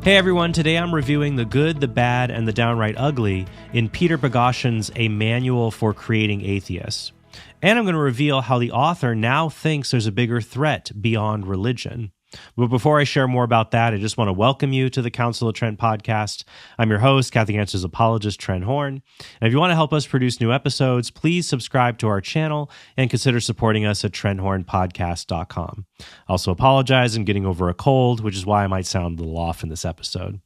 Hey everyone, today I'm reviewing The Good, the Bad, and the Downright Ugly in Peter Boghossian's A Manual for Creating Atheists. And I'm going to reveal how the author now thinks there's a bigger threat beyond religion. But before I share more about that, I just want to welcome you to the Council of Trent podcast. I'm your host, Catholic Answers apologist Trent Horn. And if you want to help us produce new episodes, please subscribe to our channel and consider supporting us at TrentHornPodcast.com. I also apologize, I'm getting over a cold, which is why I might sound a little off in this episode.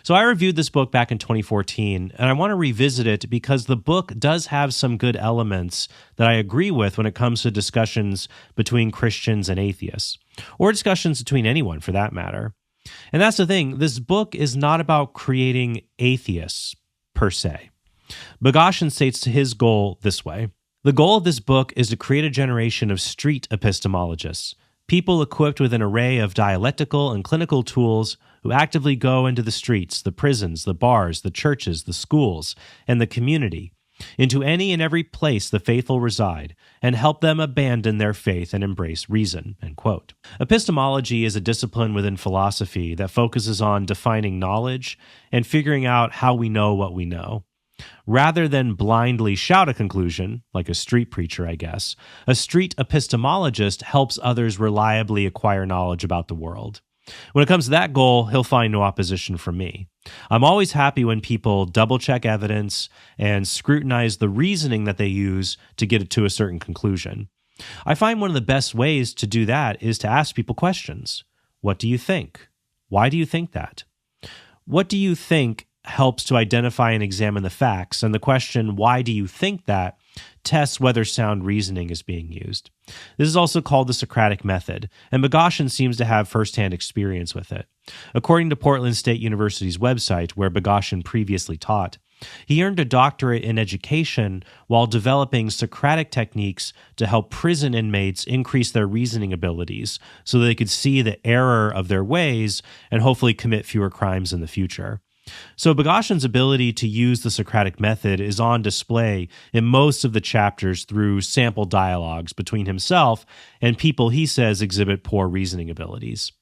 So I reviewed this book back in 2014, and I want to revisit it because the book does have some good elements that I agree with when it comes to discussions between Christians and atheists, or discussions between anyone for that matter. And that's the thing, this book is not about creating atheists per se. Boghossian states his goal this way: the goal of this book is to create a generation of street epistemologists, people equipped with an array of dialectical and clinical tools who actively go into the streets, the prisons, the bars, the churches, the schools, and the community, into any and every place the faithful reside, and help them abandon their faith and embrace reason." End quote. Epistemology is a discipline within philosophy that focuses on defining knowledge and figuring out how we know what we know. Rather than blindly shout a conclusion, like a street preacher, I guess, a street epistemologist helps others reliably acquire knowledge about the world. When it comes to that goal, he'll find no opposition from me. I'm always happy when people double-check evidence and scrutinize the reasoning that they use to get it to a certain conclusion. I find one of the best ways to do that is to ask people questions. What do you think? Why do you think that? What do you think helps to identify and examine the facts, and the question, why do you think that, tests whether sound reasoning is being used. This is also called the Socratic method, and Boghossian seems to have firsthand experience with it. According to Portland State University's website, where Boghossian previously taught, he earned a doctorate in education while developing Socratic techniques to help prison inmates increase their reasoning abilities so they could see the error of their ways and hopefully commit fewer crimes in the future. So Boghossian's ability to use the Socratic method is on display in most of the chapters through sample dialogues between himself and people he says exhibit poor reasoning abilities.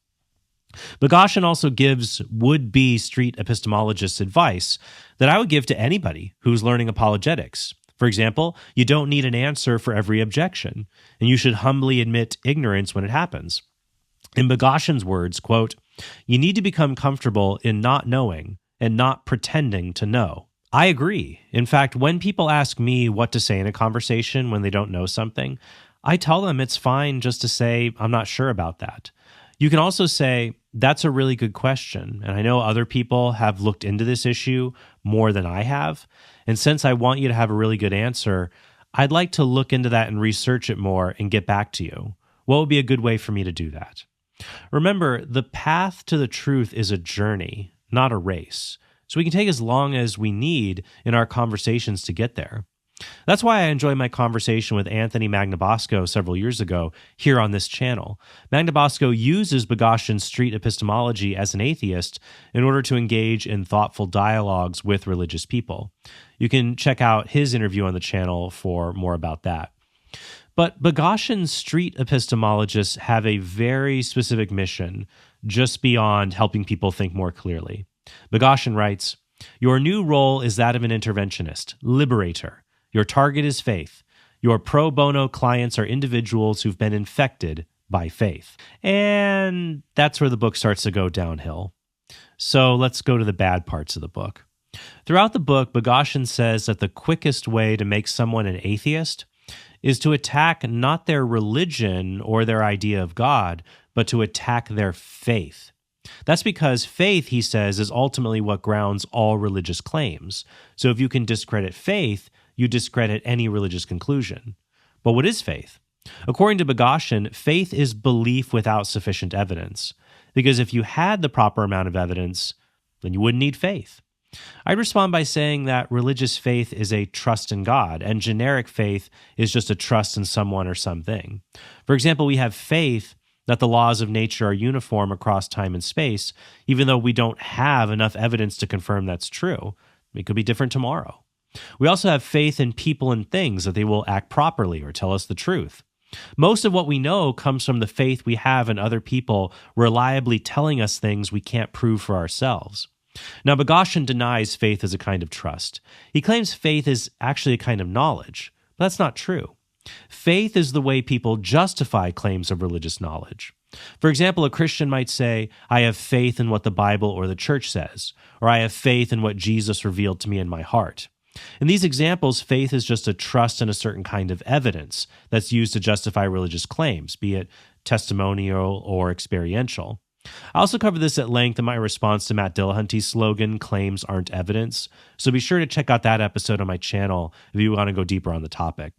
Boghossian also gives would-be street epistemologists advice that I would give to anybody who's learning apologetics. For example, you don't need an answer for every objection, and you should humbly admit ignorance when it happens. In Boghossian's words, quote, "You need to become comfortable in not knowing and not pretending to know." I agree. In fact, when people ask me what to say in a conversation when they don't know something, I tell them it's fine just to say, "I'm not sure about that." You can also say, "That's a really good question, and I know other people have looked into this issue more than I have, and since I want you to have a really good answer, I'd like to look into that and research it more and get back to you. What would be a good way for me to do that?" Remember, the path to the truth is a journey, not a race. So we can take as long as we need in our conversations to get there. That's why I enjoyed my conversation with Anthony Magnabosco several years ago here on this channel. Magnabosco uses Boghossian's street epistemology as an atheist in order to engage in thoughtful dialogues with religious people. You can check out his interview on the channel for more about that. But Boghossian's street epistemologists have a very specific mission just beyond helping people think more clearly. Boghossian writes, "Your new role is that of an interventionist, liberator. Your target is faith. Your pro bono clients are individuals who've been infected by faith." And that's where the book starts to go downhill. So let's go to the bad parts of the book. Throughout the book, Boghossian says that the quickest way to make someone an atheist is to attack not their religion or their idea of God, but to attack their faith. That's because faith, he says, is ultimately what grounds all religious claims. So if you can discredit faith, you discredit any religious conclusion. But what is faith? According to Boghossian, faith is belief without sufficient evidence. Because if you had the proper amount of evidence, then you wouldn't need faith. I'd respond by saying that religious faith is a trust in God, and generic faith is just a trust in someone or something. For example, we have faith that the laws of nature are uniform across time and space, even though we don't have enough evidence to confirm that's true. It could be different tomorrow. We also have faith in people and things that they will act properly or tell us the truth. Most of what we know comes from the faith we have in other people reliably telling us things we can't prove for ourselves. Now, Boghossian denies faith is a kind of trust. He claims faith is actually a kind of knowledge, but that's not true. Faith is the way people justify claims of religious knowledge. For example, a Christian might say, I have faith in what the Bible or the church says, or I have faith in what Jesus revealed to me in my heart. In these examples, faith is just a trust in a certain kind of evidence that's used to justify religious claims, be it testimonial or experiential. I also cover this at length in my response to Matt Dillahunty's slogan, Claims Aren't Evidence, so be sure to check out that episode on my channel if you want to go deeper on the topic.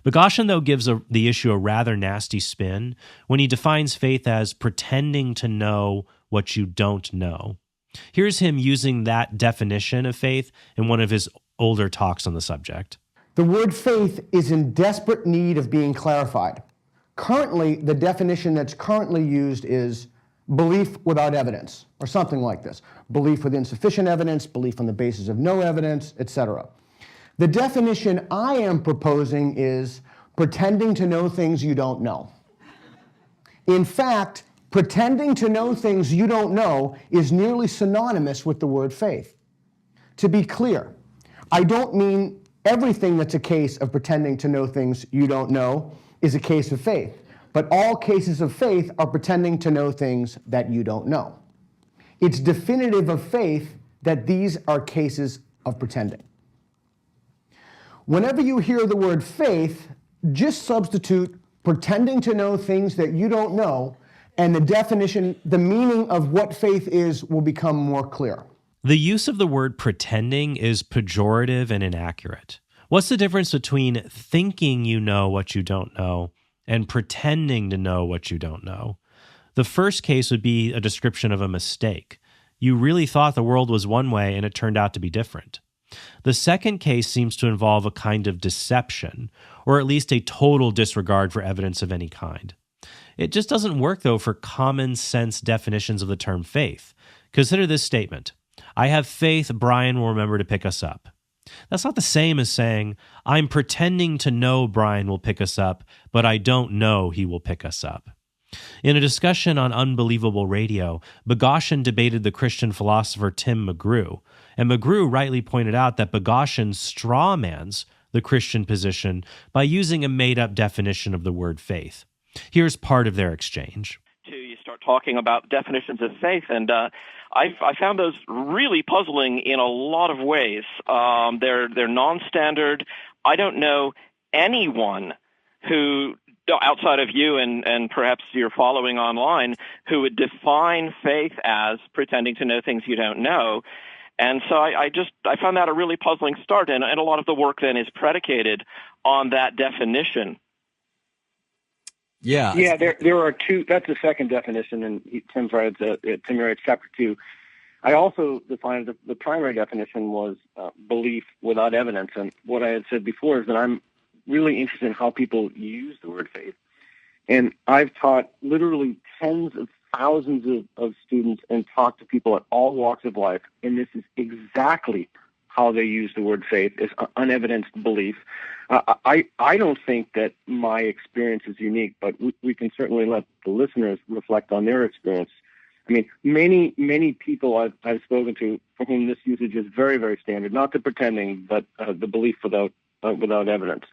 Boghossian, though, gives the issue a rather nasty spin when he defines faith as pretending to know what you don't know. Here's him using that definition of faith in one of his older talks on the subject. The word faith is in desperate need of being clarified. Currently, the definition that's currently used is belief without evidence, or something like this. Belief with insufficient evidence, belief on the basis of no evidence, etc. The definition I am proposing is pretending to know things you don't know. In fact, pretending to know things you don't know is nearly synonymous with the word faith. To be clear, I don't mean everything that's a case of pretending to know things you don't know is a case of faith, but all cases of faith are pretending to know things that you don't know. It's definitive of faith that these are cases of pretending. Whenever you hear the word faith, just substitute pretending to know things that you don't know, and the definition, the meaning of what faith is, will become more clear. The use of the word pretending is pejorative and inaccurate. What's the difference between thinking you know what you don't know and pretending to know what you don't know? The first case would be a description of a mistake. You really thought the world was one way and it turned out to be different. The second case seems to involve a kind of deception, or at least a total disregard for evidence of any kind. It just doesn't work, though, for common sense definitions of the term faith. Consider this statement: I have faith Brian will remember to pick us up. That's not the same as saying, I'm pretending to know Brian will pick us up, but I don't know he will pick us up. In a discussion on Unbelievable Radio, Boghossian debated the Christian philosopher Tim McGrew, and McGrew rightly pointed out that Boghossian strawmans the Christian position by using a made-up definition of the word faith. Here's part of their exchange. You start talking about definitions of faith, and I found those really puzzling in a lot of ways. They're non-standard. I don't know anyone who, outside of you and perhaps you're following online, who would define faith as pretending to know things you don't know. And so I found that a really puzzling start, and a lot of the work then is predicated on that definition. Yeah, there are two. That's the second definition, and Tim writes chapter 2. I also defined the primary definition was belief without evidence, and what I had said before is that I'm really interested in how people use the word faith, and I've taught literally tens of thousands of students and talked to people at all walks of life, and this is exactly how they use the word faith, is unevidenced belief. I don't think that my experience is unique, but we can certainly let the listeners reflect on their experience. I mean, many people I've spoken to for whom this usage is very, very standard, not the pretending, but the belief without evidence.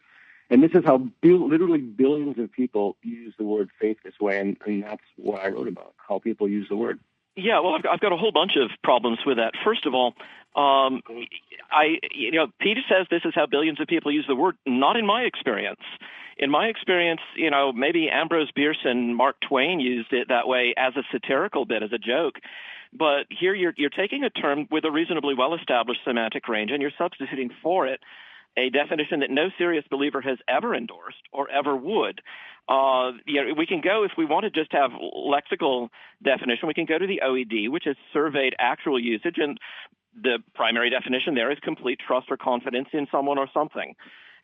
And this is how literally billions of people use the word faith this way, and that's what I wrote about, how people use the word. Yeah, well, I've got a whole bunch of problems with that. First of all, Peter says this is how billions of people use the word. Not in my experience. In my experience, maybe Ambrose Bierce and Mark Twain used it that way as a satirical bit, as a joke. But here you're taking a term with a reasonably well-established semantic range, and you're substituting for it a definition that no serious believer has ever endorsed or ever would. We can go, if we want to just have lexical definition, we can go to the OED, which has surveyed actual usage, and the primary definition there is complete trust or confidence in someone or something.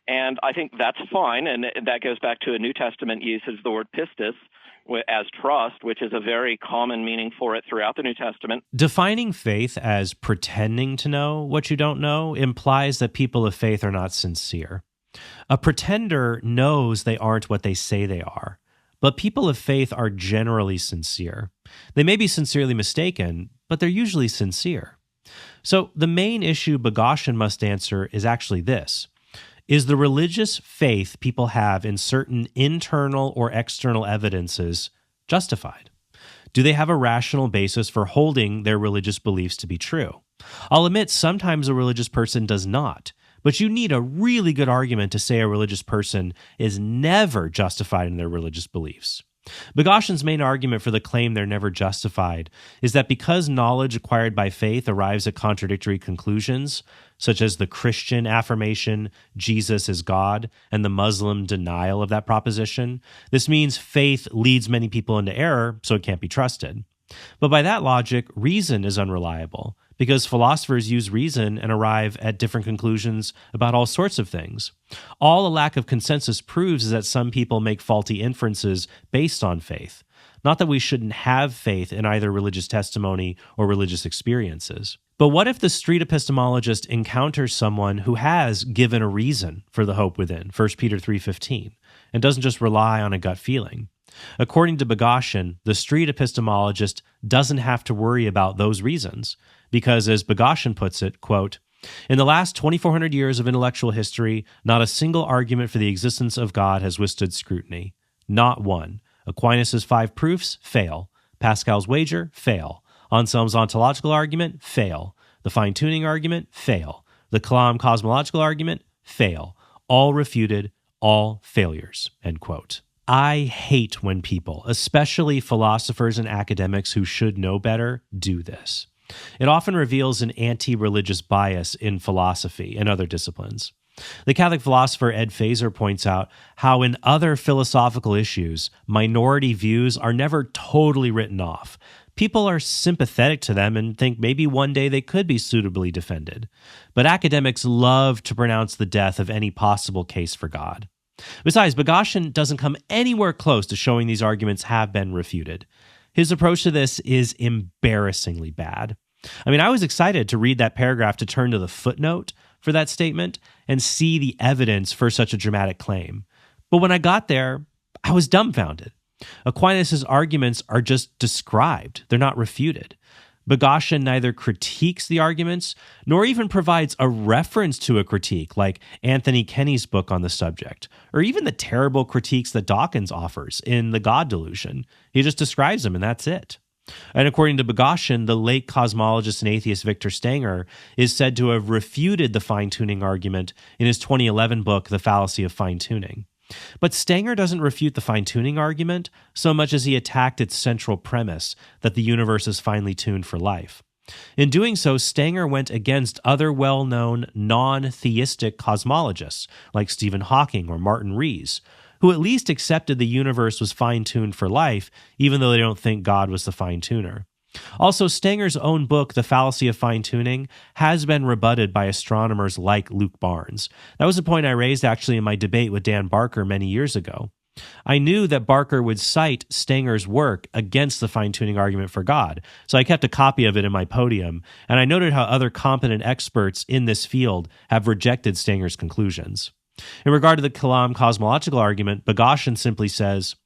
And I think that's fine, and that goes back to a New Testament usage of the word pistis as trust, which is a very common meaning for it throughout the New Testament. Defining faith as pretending to know what you don't know implies that people of faith are not sincere. A pretender knows they aren't what they say they are, but people of faith are generally sincere. They may be sincerely mistaken, but they're usually sincere. So the main issue Boghossian must answer is actually this. Is the religious faith people have in certain internal or external evidences justified? Do they have a rational basis for holding their religious beliefs to be true? I'll admit sometimes a religious person does not, but you need a really good argument to say a religious person is never justified in their religious beliefs. Boghossian's main argument for the claim they're never justified is that because knowledge acquired by faith arrives at contradictory conclusions, such as the Christian affirmation Jesus is God and the Muslim denial of that proposition, this means faith leads many people into error, so it can't be trusted. But by that logic, reason is unreliable, because philosophers use reason and arrive at different conclusions about all sorts of things. All a lack of consensus proves is that some people make faulty inferences based on faith, not that we shouldn't have faith in either religious testimony or religious experiences. But what if the street epistemologist encounters someone who has given a reason for the hope within, 1 Peter 3:15, and doesn't just rely on a gut feeling? According to Boghossian, the street epistemologist doesn't have to worry about those reasons because, as Boghossian puts it, quote, in the last 2,400 years of intellectual history, not a single argument for the existence of God has withstood scrutiny. Not one. Aquinas' 5 proofs, fail. Pascal's wager, fail. Anselm's ontological argument, fail. The fine-tuning argument, fail. The Kalam cosmological argument, fail. All refuted, all failures, end quote. I hate when people, especially philosophers and academics who should know better, do this. It often reveals an anti-religious bias in philosophy and other disciplines. The Catholic philosopher Ed Feser points out how in other philosophical issues, minority views are never totally written off. People are sympathetic to them and think maybe one day they could be suitably defended. But academics love to pronounce the death of any possible case for God. Besides, Boghossian doesn't come anywhere close to showing these arguments have been refuted. His approach to this is embarrassingly bad. I mean, I was excited to read that paragraph to turn to the footnote for that statement and see the evidence for such a dramatic claim. But when I got there, I was dumbfounded. Aquinas' arguments are just described. They're not refuted. Boghossian neither critiques the arguments nor even provides a reference to a critique like Anthony Kenny's book on the subject, or even the terrible critiques that Dawkins offers in The God Delusion. He just describes them and that's it. And according to Boghossian, the late cosmologist and atheist Victor Stenger is said to have refuted the fine-tuning argument in his 2011 book, The Fallacy of Fine-Tuning. But Stenger doesn't refute the fine-tuning argument so much as he attacked its central premise that the universe is finely tuned for life. In doing so, Stenger went against other well-known non-theistic cosmologists like Stephen Hawking or Martin Rees, who at least accepted the universe was fine-tuned for life, even though they don't think God was the fine-tuner. Also, Stenger's own book, The Fallacy of Fine-Tuning, has been rebutted by astronomers like Luke Barnes. That was a point I raised actually in my debate with Dan Barker many years ago. I knew that Barker would cite Stenger's work against the fine-tuning argument for God, so I kept a copy of it in my podium, and I noted how other competent experts in this field have rejected Stenger's conclusions. In regard to the Kalam cosmological argument, Boghossian simply says,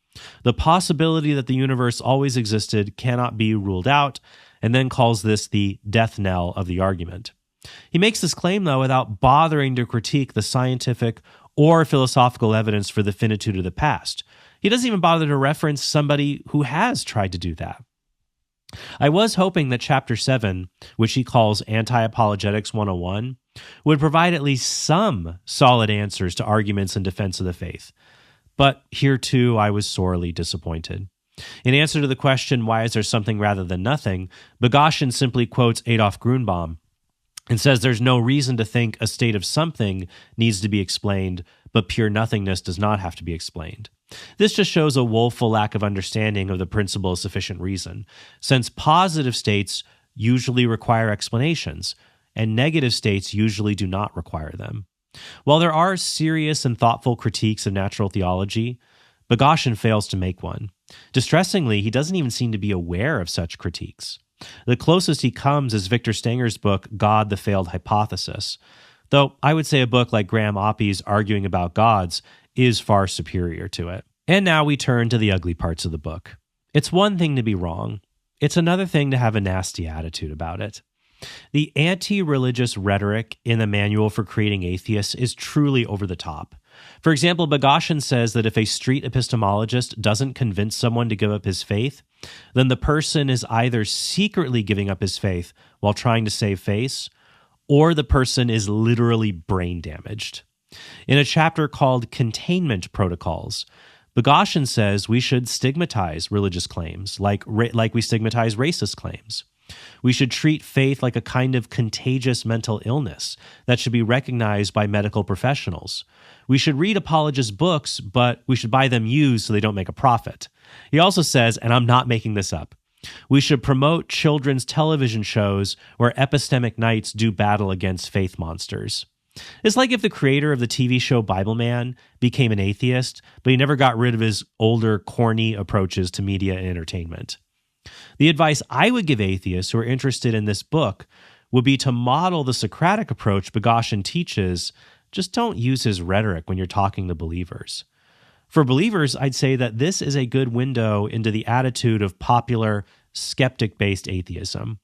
the possibility that the universe always existed cannot be ruled out, and then calls this the death knell of the argument. He makes this claim, though, without bothering to critique the scientific or philosophical evidence for the finitude of the past. He doesn't even bother to reference somebody who has tried to do that. I was hoping that Chapter 7, which he calls Anti-Apologetics 101, would provide at least some solid answers to arguments in defense of the faith. But here, too, I was sorely disappointed. In answer to the question, why is there something rather than nothing, Boghossian simply quotes Adolf Grunbaum and says there's no reason to think a state of something needs to be explained, but pure nothingness does not have to be explained. This just shows a woeful lack of understanding of the principle of sufficient reason, since positive states usually require explanations, and negative states usually do not require them. While there are serious and thoughtful critiques of natural theology, Boghossian fails to make one. Distressingly, he doesn't even seem to be aware of such critiques. The closest he comes is Victor Stenger's book, God, the Failed Hypothesis. though I would say a book like Graham Oppy's Arguing About Gods is far superior to it. And now we turn to the ugly parts of the book. It's one thing to be wrong. It's another thing to have a nasty attitude about it. The anti-religious rhetoric in the Manual for Creating Atheists is truly over the top. For example, Boghossian says that if a street epistemologist doesn't convince someone to give up his faith, then the person is either secretly giving up his faith while trying to save face, or the person is literally brain damaged. In a chapter called Containment Protocols, Boghossian says we should stigmatize religious claims like we stigmatize racist claims. We should treat faith like a kind of contagious mental illness that should be recognized by medical professionals. We should read apologist books, but we should buy them used so they don't make a profit. He also says, and I'm not making this up, we should promote children's television shows where epistemic knights do battle against faith monsters. It's like if the creator of the TV show Bible Man became an atheist, but he never got rid of his older, corny approaches to media and entertainment. The advice I would give atheists who are interested in this book would be to model the Socratic approach Boghossian teaches. Just don't use his rhetoric when you're talking to believers. For believers, I'd say that this is a good window into the attitude of popular, skeptic-based atheism.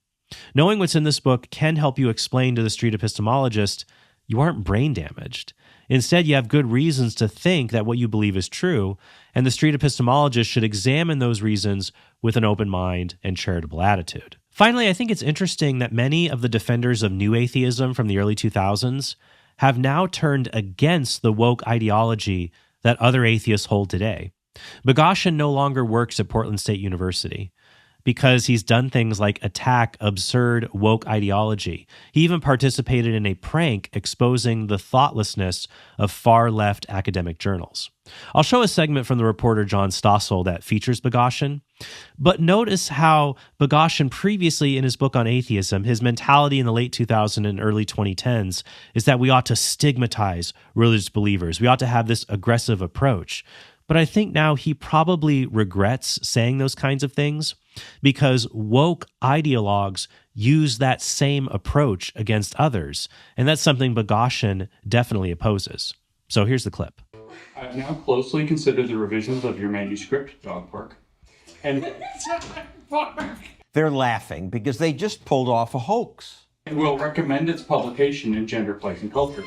Knowing what's in this book can help you explain to the street epistemologist you aren't brain damaged. Instead, you have good reasons to think that what you believe is true, and the street epistemologist should examine those reasons with an open mind and charitable attitude. Finally, I think it's interesting that many of the defenders of new atheism from the early 2000s have now turned against the woke ideology that other atheists hold today. Boghossian no longer works at Portland State University because he's done things like attack absurd woke ideology. He even participated in a prank exposing the thoughtlessness of far-left academic journals. I'll show a segment from the reporter John Stossel that features Boghossian, but notice how Boghossian previously in his book on atheism, his mentality in the late 2000s and early 2010s is that we ought to stigmatize religious believers. We ought to have this aggressive approach. But I think now he probably regrets saying those kinds of things because woke ideologues use that same approach against others, and that's something Boghossian definitely opposes. So here's the clip. I've now closely considered the revisions of your manuscript, Dog Park, and they're laughing because they just pulled off a hoax. will recommend its publication in Gender, Place, and Culture.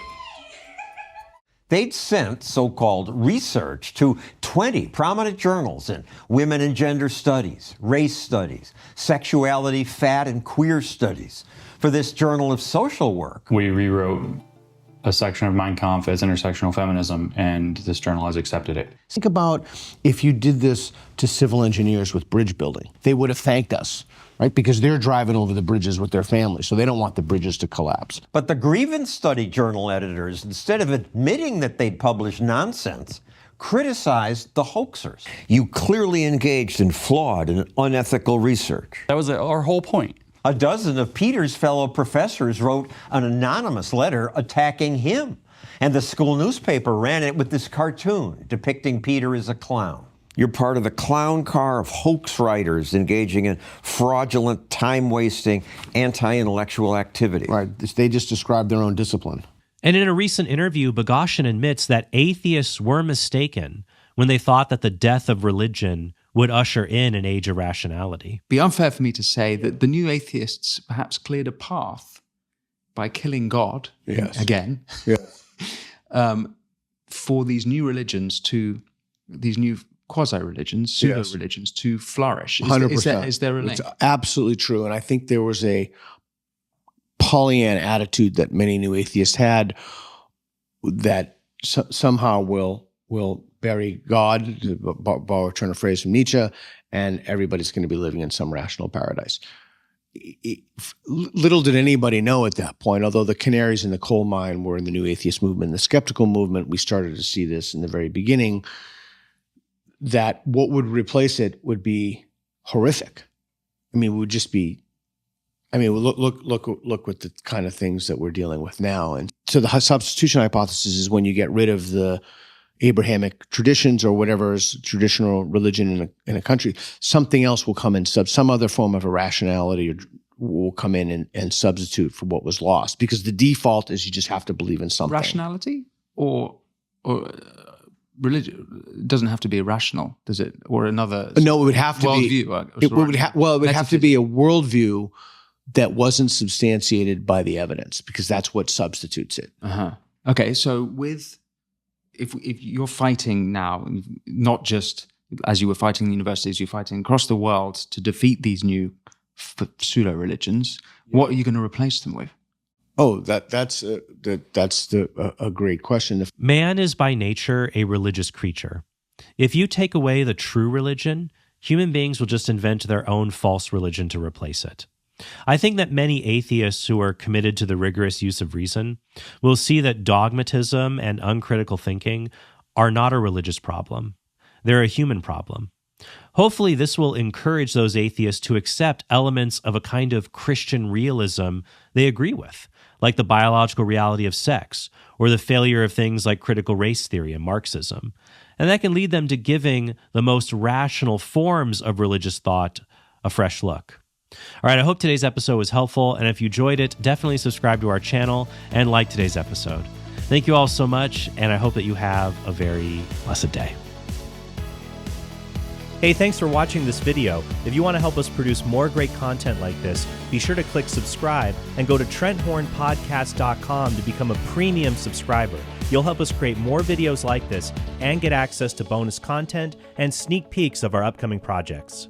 They'd sent so-called research to 20 prominent journals in women and gender studies, race studies, sexuality, fat, and queer studies for this journal of social work. We rewrote a section of Mein Kampf as intersectional feminism, and this journal has accepted it. Think about if you did this to civil engineers with bridge building. They would have thanked us, right? Because they're driving over the bridges with their families, so they don't want the bridges to collapse. But the grievance study journal editors, instead of admitting that they'd published nonsense, criticized the hoaxers. You clearly engaged in flawed and unethical research. That was our whole point. A dozen of Peter's fellow professors wrote an anonymous letter attacking him, and the school newspaper ran it with this cartoon depicting Peter as a clown. You're part of the clown car of hoax writers engaging in fraudulent, time-wasting, anti-intellectual activity. Right, they just described their own discipline. And in a recent interview, Boghossian admits that atheists were mistaken when they thought that the death of religion would usher in an age of rationality. It'd be unfair for me to say that the new atheists perhaps cleared a path by killing God again for these new religions these new quasi-religions, pseudo-religions to flourish. 100%. Is there a link? It's absolutely true. And I think there was a Pollyanna attitude that many new atheists had that somehow will bury God, to borrow a turn of phrase from Nietzsche, and everybody's going to be living in some rational paradise. Little did anybody know at that point, although the canaries in the coal mine were in the new atheist movement, the skeptical movement, we started to see this in the very beginning, that what would replace it would be horrific. I mean, it would just be, look with the kind of things that we're dealing with now. And so the substitution hypothesis is when you get rid of the Abrahamic traditions or whatever is traditional religion in a country, something else will come in, some other form of irrationality will come in and substitute for what was lost, because the default is you just have to believe in something. Rationality or religion? It doesn't have to be irrational, does it? Or another No, it would have to worldview. be. It would have to be a worldview that wasn't substantiated by the evidence, because that's what substitutes it. Okay, so if you're fighting now, not just as you were fighting in the universities, you're fighting across the world to defeat these new pseudo religions. What are you going to replace them with? Oh, that's a great question. Man is by nature a religious creature. If you take away the true religion, human beings will just invent their own false religion to replace it. I think that many atheists who are committed to the rigorous use of reason will see that dogmatism and uncritical thinking are not a religious problem. They're a human problem. Hopefully, this will encourage those atheists to accept elements of a kind of Christian realism they agree with, like the biological reality of sex or the failure of things like critical race theory and Marxism. And that can lead them to giving the most rational forms of religious thought a fresh look. All right, I hope today's episode was helpful, and if you enjoyed it, definitely subscribe to our channel and like today's episode. Thank you all so much, and I hope that you have a very blessed day. Hey, thanks for watching this video. If you want to help us produce more great content like this, be sure to click subscribe and go to TrentHornPodcast.com to become a premium subscriber. You'll help us create more videos like this and get access to bonus content and sneak peeks of our upcoming projects.